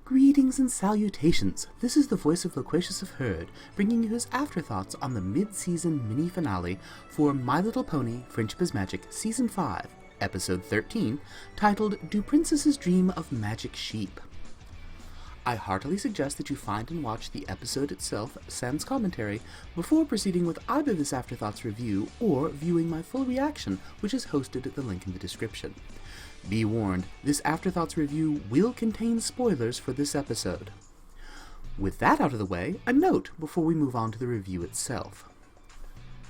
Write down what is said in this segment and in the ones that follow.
Greetings and salutations, this is the voice of Loquacious of Herd, bringing you his afterthoughts on the mid-season mini-finale for My Little Pony, Friendship is Magic, Season 5, Episode 13, titled Do Princesses Dream of Magic Sheep? I heartily suggest that you find and watch the episode itself, sans commentary, before proceeding with either this Afterthoughts review or viewing my full reaction, which is hosted at the link in the description. Be warned, this Afterthoughts review will contain spoilers for this episode. With that out of the way, a note before we move on to the review itself.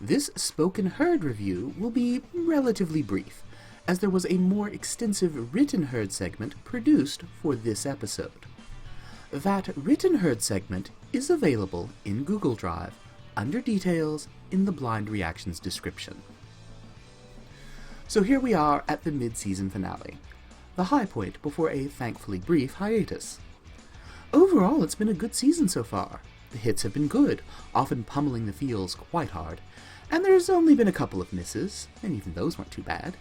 This Spoken Herd review will be relatively brief, as there was a more extensive Written Herd segment produced for this episode. That Written Herd segment is available in Google Drive, under Details, in the Blind Reactions description. So here we are at the mid-season finale, the high point before a thankfully brief hiatus. Overall, it's been a good season so far. The hits have been good, often pummeling the feels quite hard, and there's only been a couple of misses, and even those weren't too bad.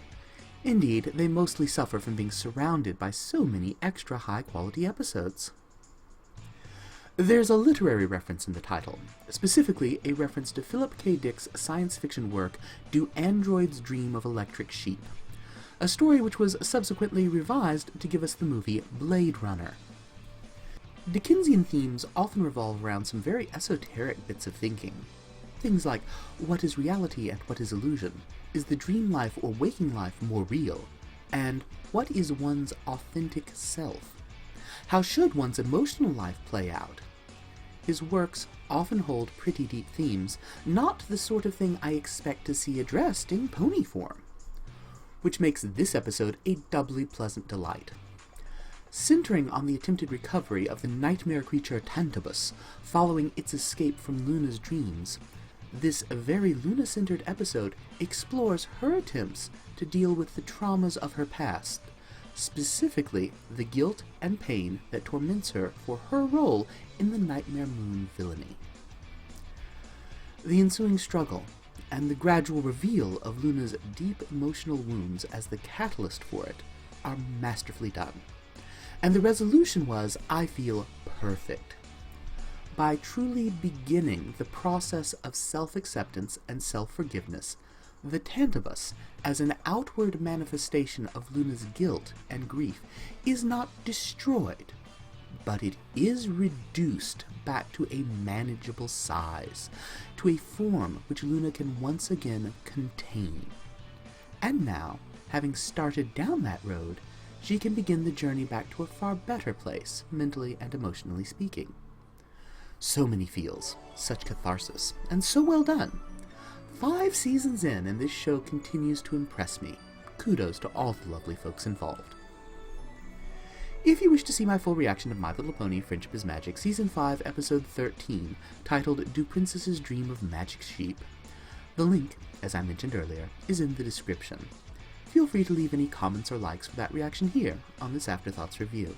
Indeed, they mostly suffer from being surrounded by so many extra high-quality episodes. There's a literary reference in the title, specifically a reference to Philip K. Dick's science fiction work Do Androids Dream of Electric Sheep? A story which was subsequently revised to give us the movie Blade Runner. Dickensian themes often revolve around some very esoteric bits of thinking. Things like, what is reality and what is illusion? Is the dream life or waking life more real? And what is one's authentic self? How should one's emotional life play out? His works often hold pretty deep themes, not the sort of thing I expect to see addressed in pony form, which makes this episode a doubly pleasant delight. Centering on the attempted recovery of the nightmare creature Tantibus following its escape from Luna's dreams, this very Luna-centered episode explores her attempts to deal with the traumas of her past, specifically the guilt and pain that torments her for her role in the Nightmare Moon villainy. The ensuing struggle, and the gradual reveal of Luna's deep emotional wounds as the catalyst for it, are masterfully done. And the resolution was, I feel, perfect. By truly beginning the process of self-acceptance and self-forgiveness, the Tantibus, as an outward manifestation of Luna's guilt and grief, is not destroyed, but it is reduced back to a manageable size, to a form which Luna can once again contain. And now, having started down that road, she can begin the journey back to a far better place, mentally and emotionally speaking. So many feels, such catharsis, and so well done. 5 seasons in, and this show continues to impress me. Kudos to all the lovely folks involved. If you wish to see my full reaction of My Little Pony, Friendship is Magic, Season 5, Episode 13, titled Do Princesses Dream of Magic Sheep? The link, as I mentioned earlier, is in the description. Feel free to leave any comments or likes for that reaction here on this Afterthoughts review.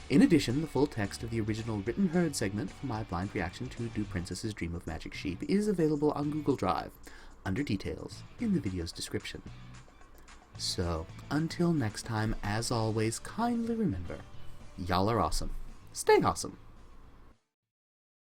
In addition, the full text of the original Written Herd segment for my blind reaction to Do Princesses Dream of Magic Sheep is available on Google Drive, under Details, in the video's description. So, until next time, as always, kindly remember, y'all are awesome. Stay awesome.